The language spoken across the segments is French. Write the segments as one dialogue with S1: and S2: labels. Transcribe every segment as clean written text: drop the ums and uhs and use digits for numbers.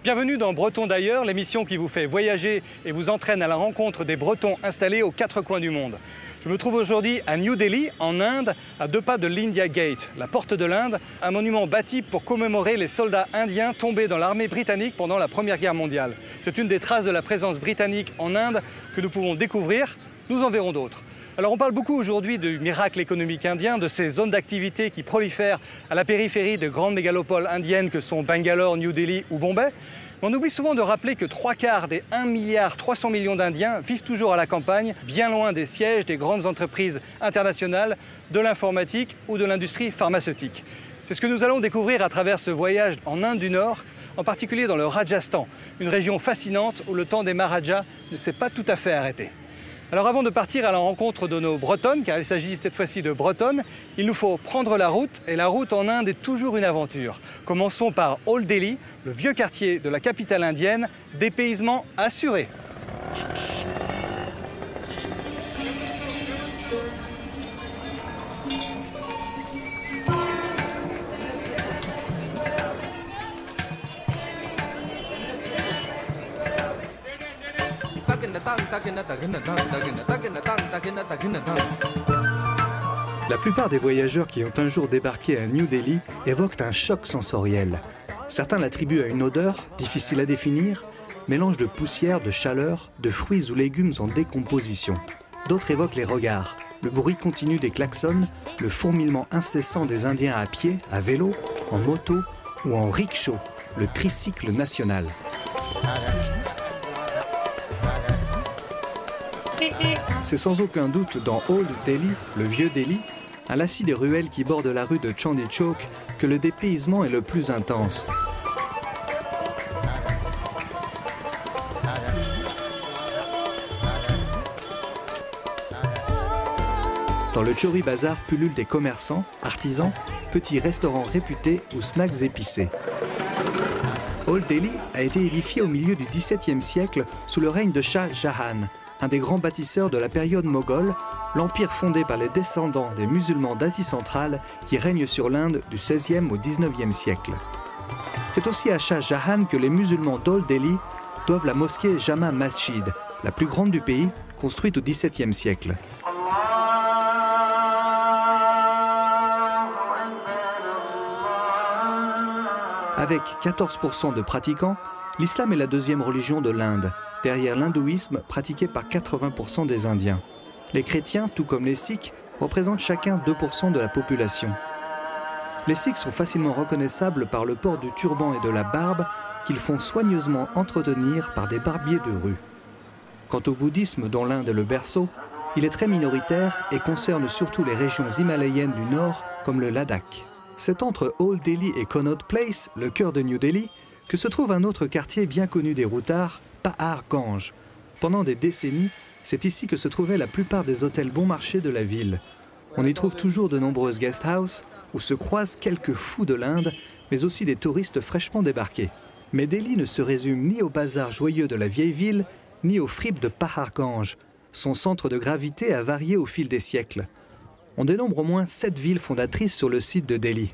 S1: Bienvenue dans Breton d'ailleurs, l'émission qui vous fait voyager et vous entraîne à la rencontre des Bretons installés aux quatre coins du monde. Je me trouve aujourd'hui à New Delhi, en Inde, à 2 pas de l'India Gate, la porte de l'Inde, un monument bâti pour commémorer les soldats indiens tombés dans l'armée britannique pendant la Première Guerre mondiale. C'est une des traces de la présence britannique en Inde que nous pouvons découvrir. Nous en verrons d'autres. Alors on parle beaucoup aujourd'hui du miracle économique indien, de ces zones d'activité qui prolifèrent à la périphérie de grandes mégalopoles indiennes que sont Bangalore, New Delhi ou Bombay. Mais on oublie souvent de rappeler que 3/4 des 1,3 milliard d'Indiens vivent toujours à la campagne, bien loin des sièges des grandes entreprises internationales, de l'informatique ou de l'industrie pharmaceutique. C'est ce que nous allons découvrir à travers ce voyage en Inde du Nord, en particulier dans le Rajasthan, une région fascinante où le temps des Maharajas ne s'est pas tout à fait arrêté. Alors avant de partir à la rencontre de nos Bretonnes, car il s'agit cette fois-ci de Bretonnes, il nous faut prendre la route, et la route en Inde est toujours une aventure. Commençons par Old Delhi, le vieux quartier de la capitale indienne, dépaysement assuré. La plupart des voyageurs qui ont un jour débarqué à New Delhi évoquent un choc sensoriel. Certains l'attribuent à une odeur, difficile à définir, mélange de poussière, de chaleur, de fruits ou légumes en décomposition. D'autres évoquent les regards, le bruit continu des klaxons, le fourmillement incessant des Indiens à pied, à vélo, en moto ou en rickshaw, le tricycle national. C'est sans aucun doute dans Old Delhi, le vieux Delhi, à l'assis des ruelles qui bordent la rue de Chandni Chowk, que le dépaysement est le plus intense. Dans le Chori Bazar pullulent des commerçants, artisans, petits restaurants réputés ou snacks épicés. Old Delhi a été édifié au milieu du XVIIe siècle sous le règne de Shah Jahan, un des grands bâtisseurs de la période moghole, l'empire fondé par les descendants des musulmans d'Asie centrale qui règnent sur l'Inde du XVIe au XIXe siècle. C'est aussi à Shah Jahan que les musulmans d'Old Delhi doivent la mosquée Jama Masjid, la plus grande du pays, construite au XVIIe siècle. Avec 14% de pratiquants, l'islam est la deuxième religion de l'Inde, derrière l'hindouisme pratiqué par 80% des Indiens. Les chrétiens, tout comme les sikhs, représentent chacun 2% de la population. Les sikhs sont facilement reconnaissables par le port du turban et de la barbe qu'ils font soigneusement entretenir par des barbiers de rue. Quant au bouddhisme, dont l'Inde est le berceau, il est très minoritaire et concerne surtout les régions himalayennes du nord, comme le Ladakh. C'est entre Old Delhi et Connaught Place, le cœur de New Delhi, que se trouve un autre quartier bien connu des routards, Pahar Ganj. Pendant des décennies, c'est ici que se trouvaient la plupart des hôtels bon marché de la ville. On y trouve toujours de nombreuses guest houses où se croisent quelques fous de l'Inde, mais aussi des touristes fraîchement débarqués. Mais Delhi ne se résume ni au bazar joyeux de la vieille ville, ni aux fripes de Pahar Ganj. Son centre de gravité a varié au fil des siècles. On dénombre au moins 7 villes fondatrices sur le site de Delhi.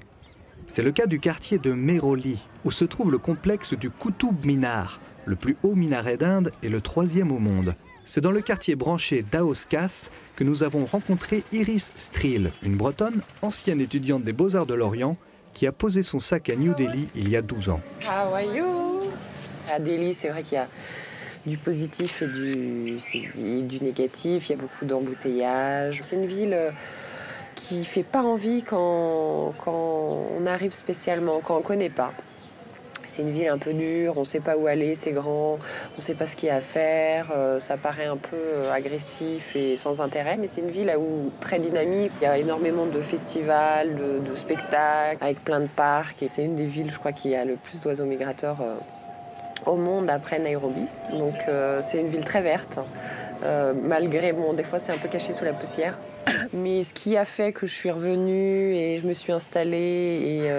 S1: C'est le cas du quartier de Mehrauli, où se trouve le complexe du Qutub Minar, le plus haut minaret d'Inde et le 3e au monde. C'est dans le quartier branché d'Aoskas que nous avons rencontré Iris Stril, une Bretonne, ancienne étudiante des Beaux-Arts de Lorient, qui a posé son sac à New Delhi il y a 12 ans.
S2: How are you? À Delhi, c'est vrai qu'il y a du positif et du négatif. Il y a beaucoup d'embouteillages. C'est une ville qui fait pas envie quand on arrive spécialement, quand on connaît pas. C'est une ville un peu dure, on ne sait pas où aller, c'est grand, on ne sait pas ce qu'il y a à faire, ça paraît un peu agressif et sans intérêt, mais c'est une ville où très dynamique, il y a énormément de festivals, de spectacles, avec plein de parcs, et c'est une des villes, je crois, qui a le plus d'oiseaux migrateurs au monde après Nairobi. Donc c'est une ville très verte, malgré, bon, des fois c'est un peu caché sous la poussière. Mais ce qui a fait que je suis revenue et je me suis installée, et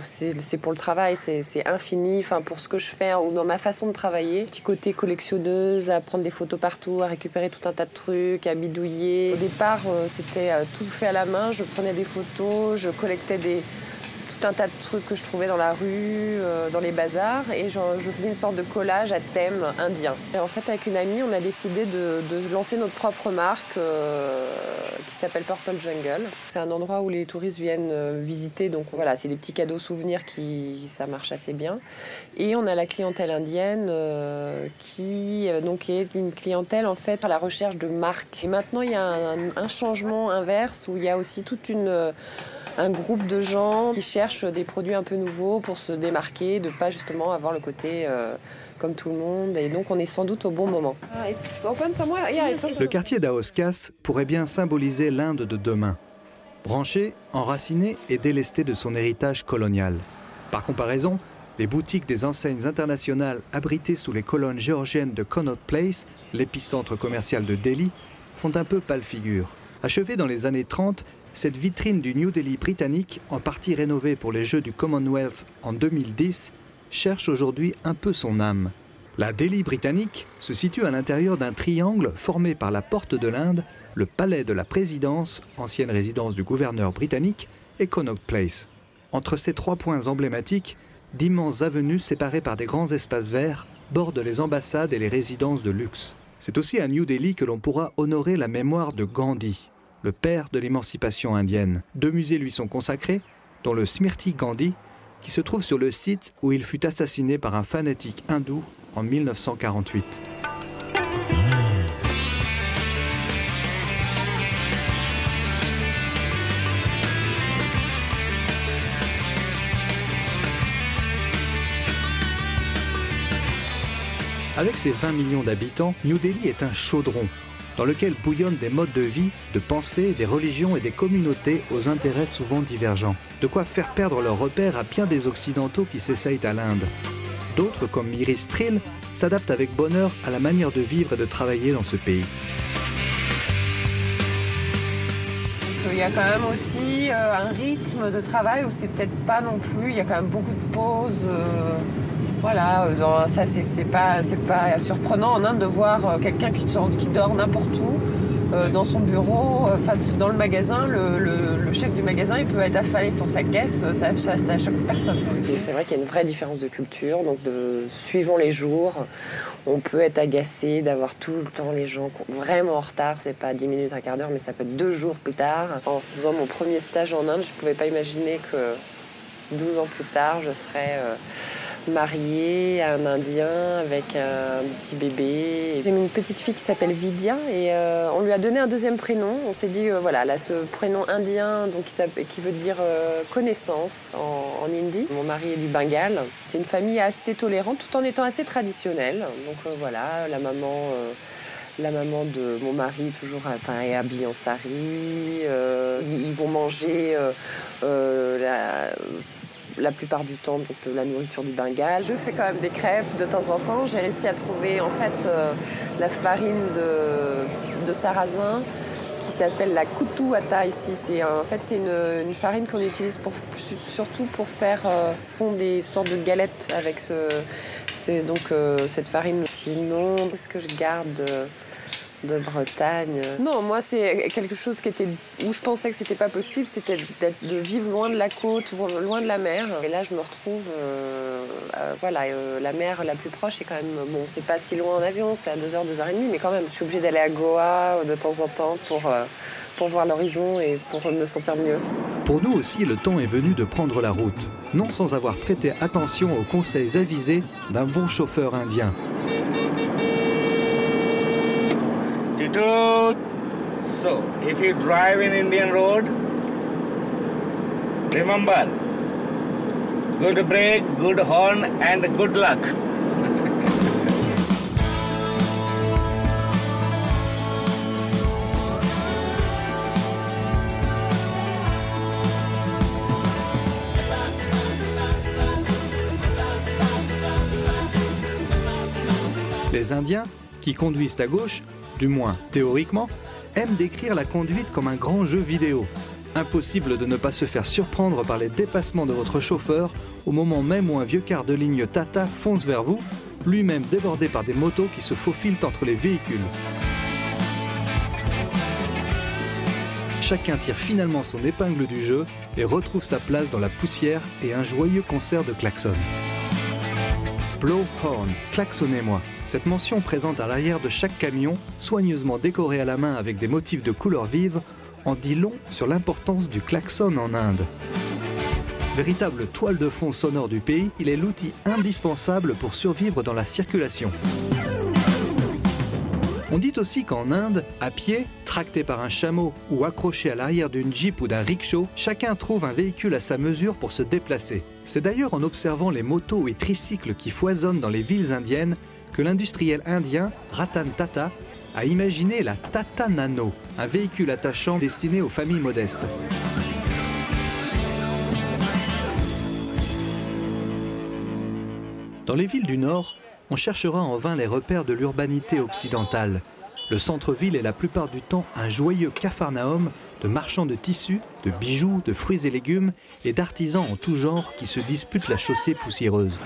S2: c'est pour le travail, c'est infini, enfin pour ce que je fais ou dans ma façon de travailler. Petit côté collectionneuse, à prendre des photos partout, à récupérer tout un tas de trucs, à bidouiller. Au départ, c'était tout fait à la main, je prenais des photos, je collectais tout tout un tas de trucs que je trouvais dans la rue, dans les bazars, et je faisais une sorte de collage à thème indien. Et en fait, avec une amie, on a décidé de lancer notre propre marque qui s'appelle Purple Jungle. C'est un endroit où les touristes viennent visiter, donc voilà, c'est des petits cadeaux souvenirs ça marche assez bien. Et on a la clientèle indienne qui donc est une clientèle en fait à la recherche de marques. Et maintenant, il y a un changement inverse où il y a aussi un groupe de gens qui cherchent des produits un peu nouveaux pour se démarquer, de pas justement avoir le côté comme tout le monde. Et donc on est sans doute au bon moment.
S1: Le quartier d'Aoskas pourrait bien symboliser l'Inde de demain. Branché, enraciné et délesté de son héritage colonial. Par comparaison, les boutiques des enseignes internationales abritées sous les colonnes géorgiennes de Connaught Place, l'épicentre commercial de Delhi, font un peu pâle figure. Achevée dans les années 30, cette vitrine du New Delhi britannique, en partie rénovée pour les Jeux du Commonwealth en 2010, cherche aujourd'hui un peu son âme. La Delhi britannique se situe à l'intérieur d'un triangle formé par la Porte de l'Inde, le Palais de la Présidence, ancienne résidence du gouverneur britannique, et Connaught Place. Entre ces 3 points emblématiques, d'immenses avenues séparées par des grands espaces verts bordent les ambassades et les résidences de luxe. C'est aussi à New Delhi que l'on pourra honorer la mémoire de Gandhi, le père de l'émancipation indienne. 2 musées lui sont consacrés, dont le Smriti Gandhi, qui se trouve sur le site où il fut assassiné par un fanatique hindou en 1948. Avec ses 20 millions d'habitants, New Delhi est un chaudron dans lequel bouillonnent des modes de vie, de pensée, des religions et des communautés aux intérêts souvent divergents. De quoi faire perdre leurs repères à bien des Occidentaux qui s'essayent à l'Inde. D'autres, comme Iris Trill, s'adaptent avec bonheur à la manière de vivre et de travailler dans ce pays.
S2: Il y a quand même aussi un rythme de travail où c'est peut-être pas non plus, il y a quand même beaucoup de pauses. Voilà, ça c'est pas surprenant en Inde de voir quelqu'un qui dort n'importe où dans son bureau, dans le magasin, le chef du magasin il peut être affalé sur sa caisse, ça choque personne. C'est vrai qu'il y a une vraie différence de culture, donc suivant les jours, on peut être agacé d'avoir tout le temps les gens vraiment en retard, c'est pas 10 minutes, un quart d'heure, mais ça peut être 2 jours plus tard. En faisant mon premier stage en Inde, je pouvais pas imaginer que 12 ans plus tard, je serais mariée à un Indien avec un petit bébé. J'ai une petite fille qui s'appelle Vidya et on lui a donné un 2e prénom. On s'est dit, voilà, elle a ce prénom indien donc, qui veut dire connaissance en hindi. Mon mari est du Bengale. C'est une famille assez tolérante tout en étant assez traditionnelle. Donc voilà, la maman de mon mari est habillée en sari. Ils vont manger la plupart du temps donc, de la nourriture du Bengale. Je fais quand même des crêpes de temps en temps. J'ai réussi à trouver en fait la farine de sarrasin qui s'appelle la kutu atta ici. C'est une farine qu'on utilise surtout pour faire fondre des sortes de galettes avec cette farine. Sinon, qu'est-ce que je garde de Bretagne? Non, moi c'est quelque chose où je pensais que c'était pas possible, c'était de vivre loin de la côte, loin de la mer. Et là je me retrouve, la mer la plus proche est quand même, bon c'est pas si loin en avion, c'est à 2h, 2h30, mais quand même je suis obligée d'aller à Goa de temps en temps pour voir l'horizon et pour me sentir mieux.
S1: Pour nous aussi, le temps est venu de prendre la route, non sans avoir prêté attention aux conseils avisés d'un bon chauffeur indien.
S3: So, if you drive in Indian road, remember, good brake, good horn and good luck.
S1: Les Indiens, qui conduisent à gauche, du moins théoriquement, aiment décrire la conduite comme un grand jeu vidéo. Impossible de ne pas se faire surprendre par les dépassements de votre chauffeur au moment même où un vieux car de ligne Tata fonce vers vous, lui-même débordé par des motos qui se faufilent entre les véhicules. chacun tire finalement son épingle du jeu et retrouve sa place dans la poussière et un joyeux concert de klaxons. Blow horn, klaxonnez-moi. Cette mention présente à l'arrière de chaque camion, soigneusement décoré à la main avec des motifs de couleurs vives, en dit long sur l'importance du klaxon en Inde. Véritable toile de fond sonore du pays, il est l'outil indispensable pour survivre dans la circulation. On dit aussi qu'en Inde, à pied, tracté par un chameau ou accroché à l'arrière d'une jeep ou d'un rickshaw, chacun trouve un véhicule à sa mesure pour se déplacer. C'est d'ailleurs en observant les motos et tricycles qui foisonnent dans les villes indiennes que l'industriel indien Ratan Tata a imaginé la Tata Nano, un véhicule attachant destiné aux familles modestes. Dans les villes du Nord, on cherchera en vain les repères de l'urbanité occidentale. Le centre-ville est la plupart du temps un joyeux capharnaüm de marchands de tissus, de bijoux, de fruits et légumes et d'artisans en tout genre qui se disputent la chaussée poussiéreuse.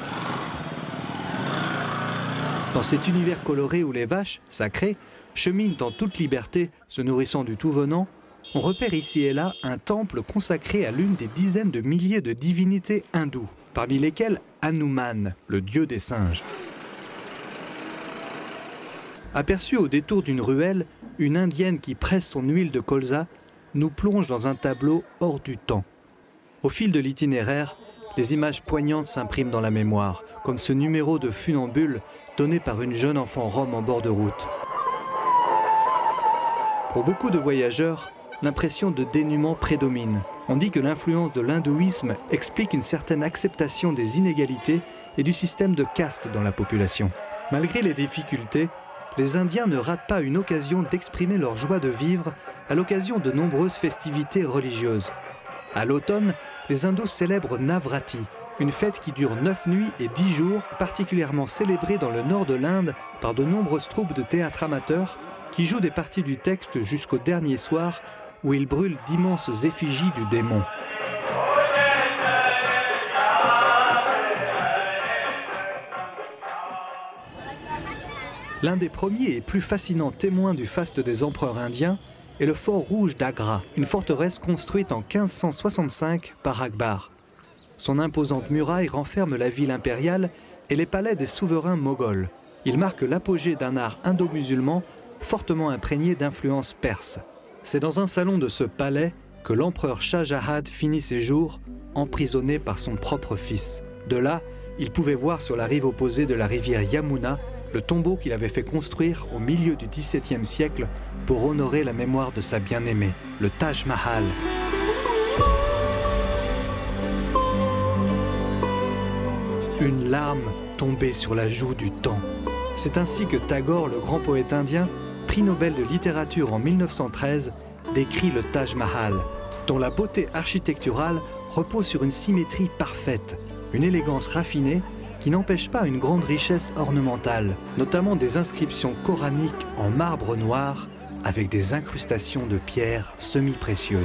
S1: Dans cet univers coloré où les vaches, sacrées, cheminent en toute liberté, se nourrissant du tout venant, on repère ici et là un temple consacré à l'une des dizaines de milliers de divinités hindoues, parmi lesquelles Hanuman, le dieu des singes. Aperçue au détour d'une ruelle, une indienne qui presse son huile de colza nous plonge dans un tableau hors du temps. Au fil de l'itinéraire, les images poignantes s'impriment dans la mémoire, comme ce numéro de funambule donné par une jeune enfant rome en bord de route. Pour beaucoup de voyageurs, l'impression de dénuement prédomine. On dit que l'influence de l'hindouisme explique une certaine acceptation des inégalités et du système de caste dans la population. Malgré les difficultés, les Indiens ne ratent pas une occasion d'exprimer leur joie de vivre à l'occasion de nombreuses festivités religieuses. À l'automne, les Hindous célèbrent Navrati, une fête qui dure 9 nuits et 10 jours, particulièrement célébrée dans le nord de l'Inde par de nombreuses troupes de théâtre amateurs qui jouent des parties du texte jusqu'au dernier soir où ils brûlent d'immenses effigies du démon. L'un des premiers et plus fascinants témoins du faste des empereurs indiens est le fort rouge d'Agra, une forteresse construite en 1565 par Akbar. Son imposante muraille renferme la ville impériale et les palais des souverains moghols. Il marque l'apogée d'un art indo-musulman fortement imprégné d'influence perse. C'est dans un salon de ce palais que l'empereur Shah Jahan finit ses jours, emprisonné par son propre fils. De là, il pouvait voir sur la rive opposée de la rivière Yamuna le tombeau qu'il avait fait construire au milieu du XVIIe siècle pour honorer la mémoire de sa bien-aimée, le Taj Mahal. Une larme tombée sur la joue du temps. C'est ainsi que Tagore, le grand poète indien, prix Nobel de littérature en 1913, décrit le Taj Mahal, dont la beauté architecturale repose sur une symétrie parfaite, une élégance raffinée qui n'empêche pas une grande richesse ornementale, notamment des inscriptions coraniques en marbre noir avec des incrustations de pierres semi-précieuses.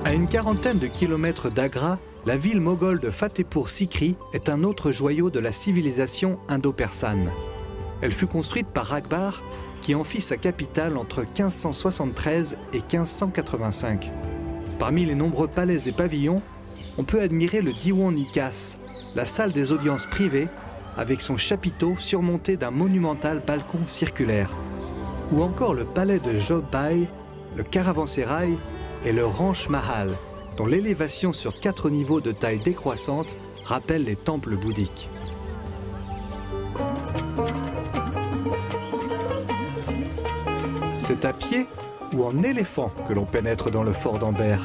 S1: À une quarantaine de kilomètres d'Agra, la ville moghole de Fatehpur Sikri est un autre joyau de la civilisation indo-persane. Elle fut construite par Akbar, qui en fit sa capitale entre 1573 et 1585. Parmi les nombreux palais et pavillons, on peut admirer le Diwan-i-Khas, la salle des audiences privées, avec son chapiteau surmonté d'un monumental balcon circulaire. Ou encore le palais de Job Bhai, le Caravansérail et le Ranch Mahal, dont l'élévation sur 4 niveaux de taille décroissante rappelle les temples bouddhiques. C'est à pied ou en éléphant que l'on pénètre dans le fort d'Amber.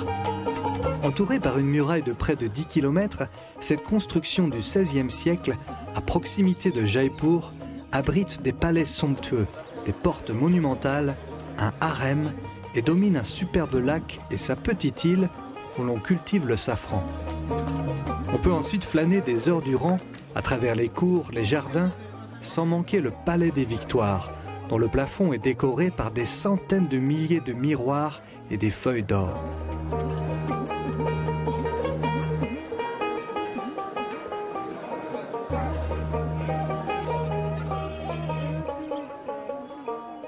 S1: Entourée par une muraille de près de 10 km, cette construction du XVIe siècle, à proximité de Jaipur, abrite des palais somptueux, des portes monumentales, un harem et domine un superbe lac et sa petite île où l'on cultive le safran. On peut ensuite flâner des heures durant à travers les cours, les jardins, sans manquer le palais des Victoires, dont le plafond est décoré par des centaines de milliers de miroirs et des feuilles d'or.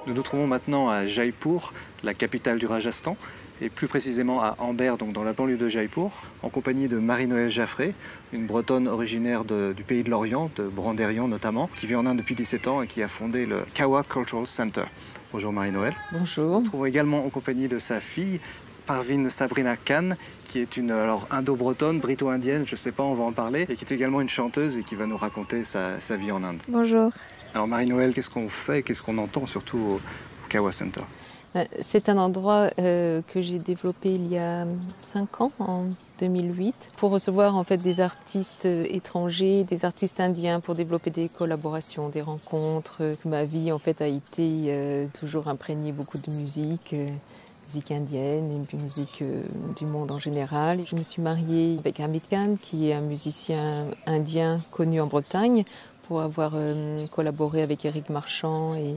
S1: Nous nous trouvons maintenant à Jaipur, la capitale du Rajasthan, et plus précisément à Amber, donc dans la banlieue de Jaipur, en compagnie de Marie-Noëlle Jaffré, une Bretonne originaire du pays de l'Orient, de Brandérian notamment, qui vit en Inde depuis 17 ans et qui a fondé le Kawa Cultural Center. Bonjour Marie-Noëlle.
S4: Bonjour.
S1: Nous nous trouvons également en compagnie de sa fille, Parveen Sabrina Khan, qui est une indo-bretonne, brito-indienne, je ne sais pas, on va en parler, et qui est également une chanteuse et qui va nous raconter sa vie en Inde.
S5: Bonjour.
S1: Alors Marie-Noëlle, qu'est-ce qu'on fait, qu'est-ce qu'on entend surtout au Kawa Center?
S4: C'est un endroit que j'ai développé il y a 5 ans, en 2008, pour recevoir en fait des artistes étrangers, des artistes indiens, pour développer des collaborations, des rencontres. Ma vie en fait a été toujours imprégnée beaucoup de musique indienne et puis musique du monde en général. Je me suis mariée avec Hamid Khan, qui est un musicien indien connu en Bretagne, pour avoir collaboré avec Éric Marchand et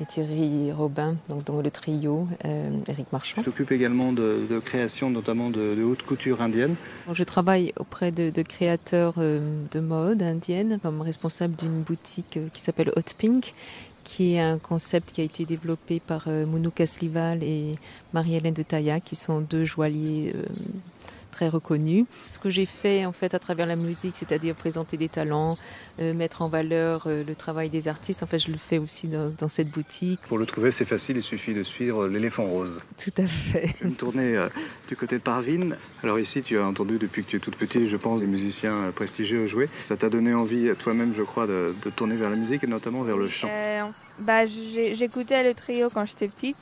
S4: Thierry Robin, donc dans le trio Éric Marchand.
S1: Tu t'occupes également de création, notamment de haute couture indienne.
S4: Je travaille auprès de créateurs de mode indienne, comme responsable d'une boutique qui s'appelle Hot Pink, qui est un concept qui a été développé par Mounou Kaslival et Marie-Hélène de Taillat, qui sont 2 joailliers très reconnus. Ce que j'ai fait en fait à travers la musique, c'est-à-dire présenter des talents, mettre en valeur le travail des artistes, en fait je le fais aussi dans cette boutique.
S1: Pour le trouver, c'est facile, il suffit de suivre l'éléphant rose.
S4: Tout à fait.
S1: Je vais me tourner du côté de Parveen. Alors ici, tu as entendu depuis que tu es toute petite, je pense, des musiciens prestigieux jouer. Ça t'a donné envie toi-même, je crois, de tourner vers la musique et notamment vers le chant.
S5: J'écoutais le trio quand j'étais petite.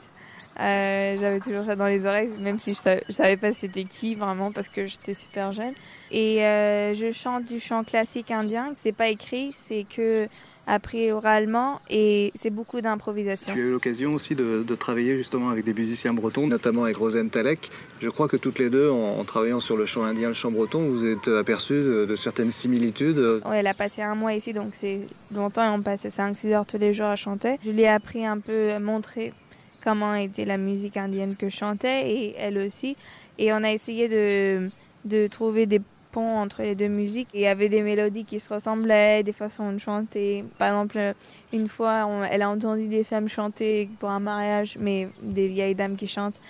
S5: J'avais toujours ça dans les oreilles, même si je savais pas c'était qui vraiment parce que j'étais super jeune. Et je chante du chant classique indien. C'est pas écrit, c'est que appris oralement et c'est beaucoup d'improvisation.
S1: Tu as eu l'occasion aussi de travailler justement avec des musiciens bretons, notamment avec Rosane Talek. Je crois que toutes les deux, en travaillant sur le chant indien, le chant breton, vous êtes aperçus de certaines similitudes.
S5: Ouais, elle a passé 1 mois ici, donc c'est longtemps et on passait 5-6 heures tous les jours à chanter. Je lui ai appris un peu, montrer comment était la musique indienne que je chantais et elle aussi. Et on a essayé de trouver des ponts entre les 2 musiques. Il y avait des mélodies qui se ressemblaient, des façons de chanter. Par exemple, une fois, elle a entendu des femmes chanter pour un mariage, mais des vieilles dames qui chantent.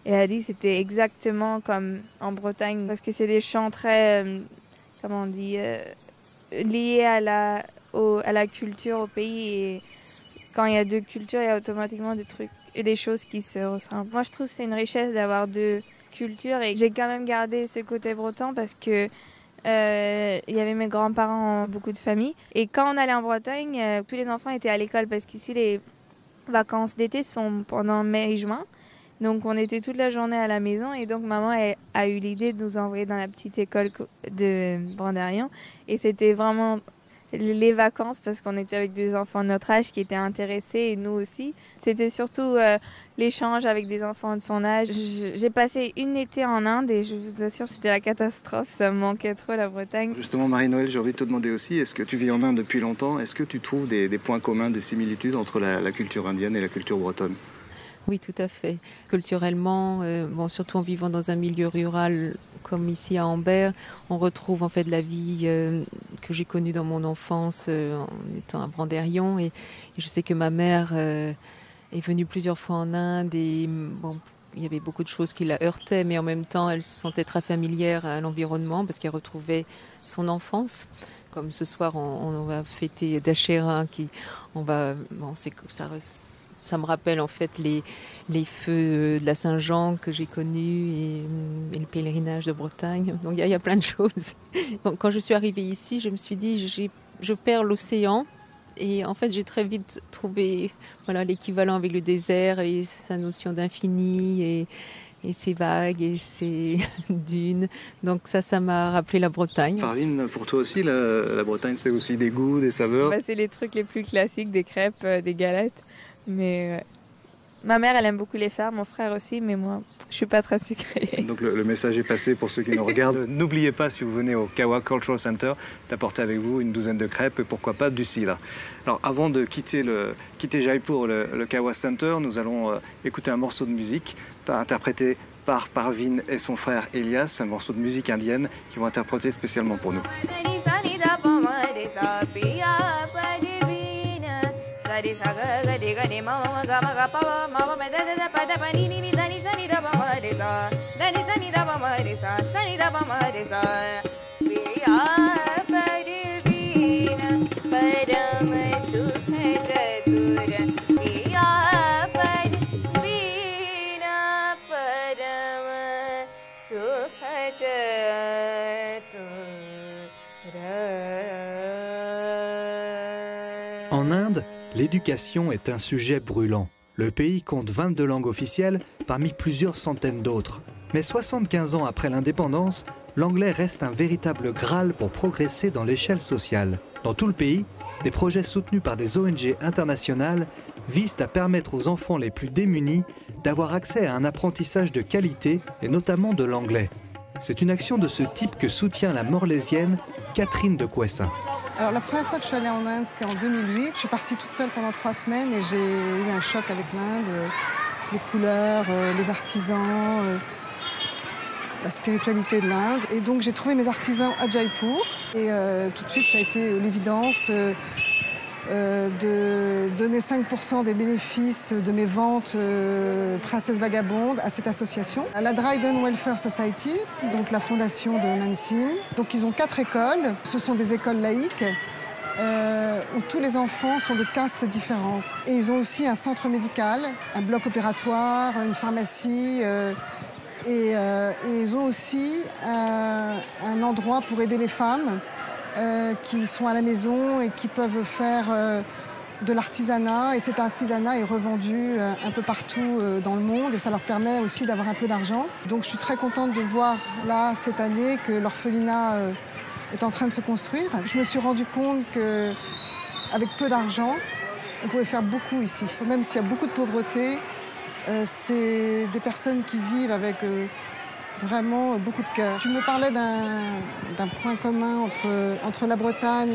S5: Et elle a dit que c'était exactement comme en Bretagne, parce que c'est des chants très, comment on dit, liés à la culture, au pays. Et quand il y a 2 cultures, il y a automatiquement des trucs et des choses qui se ressemblent. Moi, je trouve que c'est une richesse d'avoir 2 cultures et j'ai quand même gardé ce côté breton parce que il y avait mes grands-parents, beaucoup de familles. Et quand on allait en Bretagne, tous les enfants étaient à l'école parce qu'ici, les vacances d'été sont pendant mai et juin. Donc, on était toute la journée à la maison et donc maman a eu l'idée de nous envoyer dans la petite école de Brandérian. Et c'était vraiment les vacances parce qu'on était avec des enfants de notre âge qui étaient intéressés et nous aussi. C'était surtout l'échange avec des enfants de son âge. J'ai passé une été en Inde et je vous assure c'était la catastrophe, ça me manquait trop la Bretagne.
S1: Justement Marie-Noëlle, j'ai envie de te demander aussi, est-ce que tu vis en Inde depuis longtemps? Est-ce que tu trouves des points communs, des similitudes entre la culture indienne et la culture bretonne?
S4: Oui, tout à fait. Culturellement, surtout en vivant dans un milieu rural comme ici à Amber, on retrouve en fait la vie que j'ai connue dans mon enfance en étant à Brandérian. Et je sais que ma mère est venue plusieurs fois en Inde et il y avait beaucoup de choses qui la heurtaient, mais en même temps, elle se sentait très familière à l'environnement parce qu'elle retrouvait son enfance. Comme ce soir, on va fêter Dashera, ça me rappelle en fait les feux de la Saint-Jean que j'ai connus et le pèlerinage de Bretagne. Donc il y a plein de choses. Donc, quand je suis arrivée ici, je me suis dit je perds l'océan. Et en fait, j'ai très vite trouvé l'équivalent avec le désert et sa notion d'infini et ses vagues et ses dunes. Donc ça m'a rappelé la Bretagne.
S1: Parveen, pour toi aussi, la Bretagne, c'est aussi des goûts, des saveurs?
S5: C'est les trucs les plus classiques, des crêpes, des galettes. Mais ma mère, elle aime beaucoup les faire, mon frère aussi, mais moi, je suis pas très sucrée.
S1: Donc le message est passé pour ceux qui nous regardent. N'oubliez pas, si vous venez au Kawa Cultural Center, d'apporter avec vous une 12aine de crêpes et pourquoi pas du cidre. Alors avant de quitter Jaipur, le Kawa Center, nous allons écouter un morceau de musique interprété par Parveen et son frère Elias, un morceau de musique indienne qu'ils vont interpréter spécialement pour nous. En Inde, l'éducation est un sujet brûlant. Le pays compte 22 langues officielles parmi plusieurs centaines d'autres. Mais 75 ans après l'indépendance, l'anglais reste un véritable Graal pour progresser dans l'échelle sociale. Dans tout le pays, des projets soutenus par des ONG internationales visent à permettre aux enfants les plus démunis d'avoir accès à un apprentissage de qualité et notamment de l'anglais. C'est une action de ce type que soutient la Morlaisienne Catherine de Couessin.
S6: Alors la première fois que je suis allée en Inde, c'était en 2008. Je suis partie toute seule pendant 3 semaines et j'ai eu un choc avec l'Inde. Les couleurs, les artisans, la spiritualité de l'Inde. Et donc j'ai trouvé mes artisans à Jaipur. Et tout de suite, ça a été l'évidence de donner 5% des bénéfices de mes ventes Princesse Vagabonde à cette association. À la Dryden Welfare Society, donc la fondation de Mansingh. Donc ils ont 4 écoles. Ce sont des écoles laïques où tous les enfants sont de castes différentes. Et ils ont aussi un centre médical, un bloc opératoire, une pharmacie. Et ils ont aussi un endroit pour aider les femmes qui sont à la maison et qui peuvent faire de l'artisanat. Et cet artisanat est revendu un peu partout dans le monde et ça leur permet aussi d'avoir un peu d'argent. Donc je suis très contente de voir là cette année que l'orphelinat est en train de se construire. Je me suis rendu compte qu'avec peu d'argent, on pouvait faire beaucoup ici. Même s'il y a beaucoup de pauvreté, c'est des personnes qui vivent avec vraiment beaucoup de cœur. Tu me parlais d'un point commun entre la Bretagne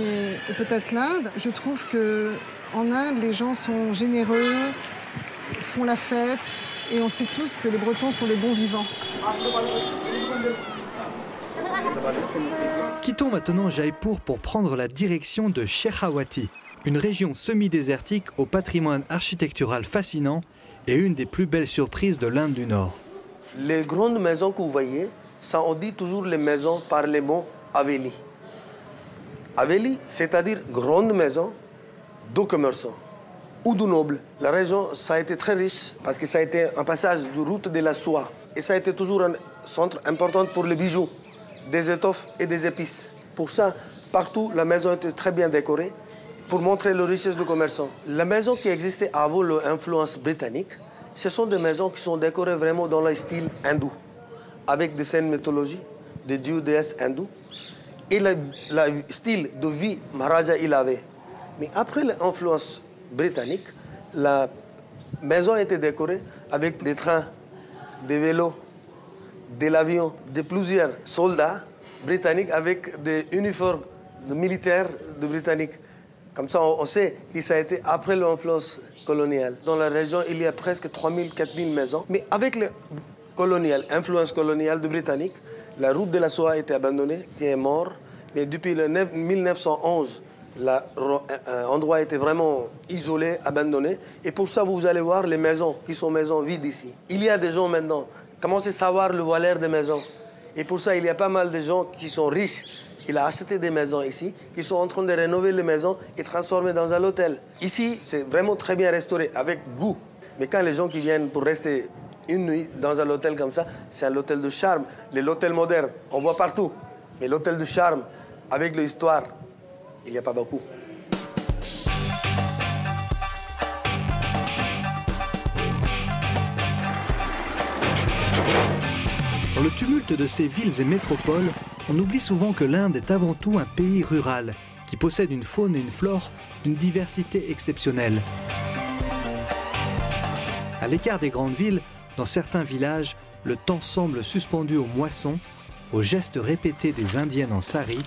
S6: et peut-être l'Inde. Je trouve qu'en Inde, les gens sont généreux, font la fête, et on sait tous que les Bretons sont des bons vivants.
S1: Quittons maintenant Jaipur pour prendre la direction de Shekhawati, une région semi-désertique au patrimoine architectural fascinant et une des plus belles surprises de l'Inde du Nord.
S7: Les grandes maisons que vous voyez, ça on dit toujours les maisons par les mots Haveli. Haveli, c'est-à-dire grande maison de commerçants ou de nobles. La région, ça a été très riche parce que ça a été un passage de route de la soie. Et ça a été toujours un centre important pour les bijoux, des étoffes et des épices. Pour ça, partout, la maison était très bien décorée pour montrer la richesse du commerçant. La maison qui existait avant l'influence britannique, ce sont des maisons qui sont décorées vraiment dans le style hindou, avec des scènes mythologiques, des dieux, déesses hindous, et le style de vie Maharaja il avait. Mais après l'influence britannique, la maison était décorée avec des trains, des vélos, de l'avion, de plusieurs soldats britanniques avec des uniformes de militaires de britanniques. Comme ça, on sait que ça a été après l'influence coloniale. Dans la région, il y a presque 3000, 4000 maisons. Mais avec l'influence coloniale de Britannique, la route de la soie a été abandonnée, qui est mort. Mais depuis 1911, l'endroit a été vraiment isolé, abandonné. Et pour ça, vous allez voir les maisons, qui sont maisons vides ici. Il y a des gens maintenant qui commencent à savoir le valeur des maisons. Et pour ça, il y a pas mal de gens qui sont riches. Il a acheté des maisons ici, qui sont en train de rénover les maisons et transformer dans un hôtel. Ici, c'est vraiment très bien restauré, avec goût. Mais quand les gens qui viennent pour rester une nuit dans un hôtel comme ça, c'est un hôtel de charme. L'hôtel moderne, on voit partout. Mais l'hôtel de charme, avec l'histoire, il n'y a pas beaucoup.
S1: Dans le tumulte de ces villes et métropoles, on oublie souvent que l'Inde est avant tout un pays rural, qui possède une faune et une flore d'une diversité exceptionnelle. À l'écart des grandes villes, dans certains villages, le temps semble suspendu aux moissons, aux gestes répétés des Indiennes en sari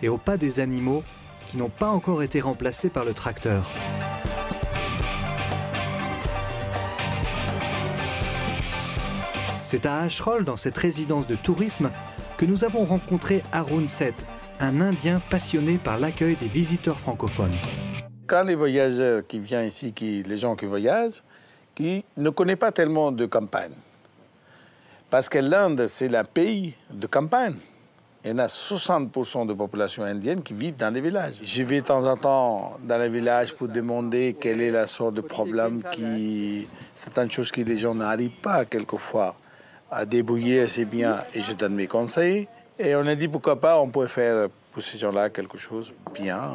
S1: et aux pas des animaux qui n'ont pas encore été remplacés par le tracteur. C'est à Ashrol, dans cette résidence de tourisme, que nous avons rencontré Arun Seth, un Indien passionné par l'accueil des visiteurs francophones.
S8: quand les voyageurs qui viennent ici, les gens qui voyagent, qui ne connaissent pas tellement de campagne. Parce que l'Inde, c'est un pays de campagne. Il y en a 60% de population indienne qui vivent dans les villages. Je vais de temps en temps dans les villages pour demander quelle est la sorte de problème certaines choses que les gens n'arrivent pas quelquefois à débrouiller assez bien et je donne mes conseils. Et on a dit pourquoi pas, on pourrait faire pour ces gens-là quelque chose bien.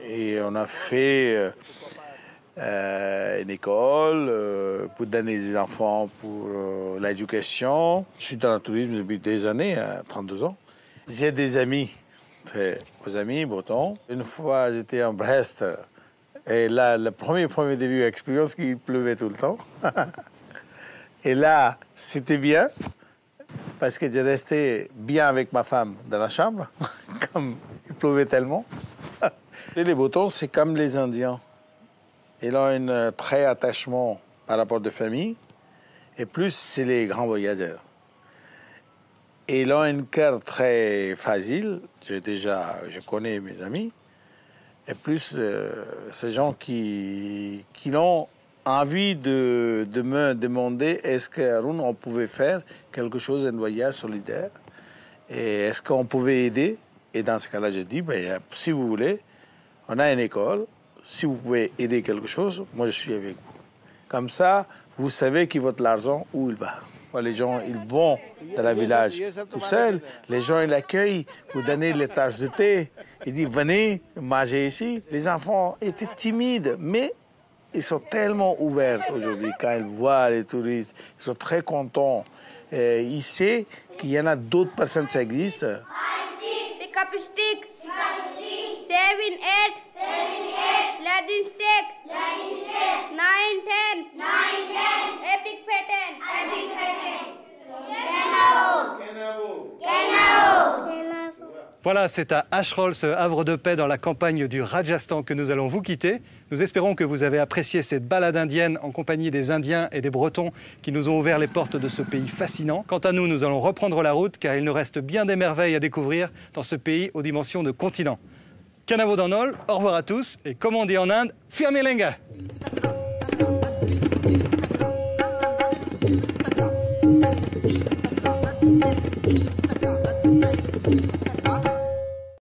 S8: Et on a fait une école pour donner des enfants pour l'éducation. Je suis dans le tourisme depuis des années, 32 ans. J'ai des amis, très beaux amis bretons. Une fois, j'étais en Brest et là, le premier début expérience qu'il pleuvait tout le temps. Et là, c'était bien parce que j'ai resté bien avec ma femme dans la chambre, comme il pleuvait tellement. Et les Bretons, c'est comme les Indiens. Ils ont un très attachement par rapport de famille, et plus c'est les grands voyageurs. Et ils ont un cœur très facile, je connais mes amis, et plus ces gens qui ont envie de me demander est-ce qu'Arun, on pouvait faire quelque chose, un voyage solidaire, et est-ce qu'on pouvait aider. Et dans ce cas-là, je dis, si vous voulez, on a une école, si vous pouvez aider quelque chose, moi je suis avec vous. Comme ça, vous savez que votre argent, où il va. Les gens, ils vont dans le village tout seuls. Les gens, ils l'accueillent pour donner les tasses de thé. Ils disent, venez manger ici. Les enfants étaient timides, mais ils sont tellement ouverts aujourd'hui. Quand ils voient les touristes, ils sont très contents. Ils savent qu'il y en a d'autres personnes qui existent.
S9: Pick up a stick. 7, 8. 11 stick. 9, 10. Epic pattern.
S10: Voilà, c'est à Ashroll, ce havre de paix dans la campagne du Rajasthan que nous allons vous quitter. Nous espérons que vous avez apprécié cette balade indienne en compagnie des Indiens et des Bretons qui nous ont ouvert les portes de ce pays fascinant. Quant à nous, nous allons reprendre la route car il nous reste bien des merveilles à découvrir dans ce pays aux dimensions de continent. Kanavo Danol, au revoir à tous et comme on dit en Inde, Fiamelenga.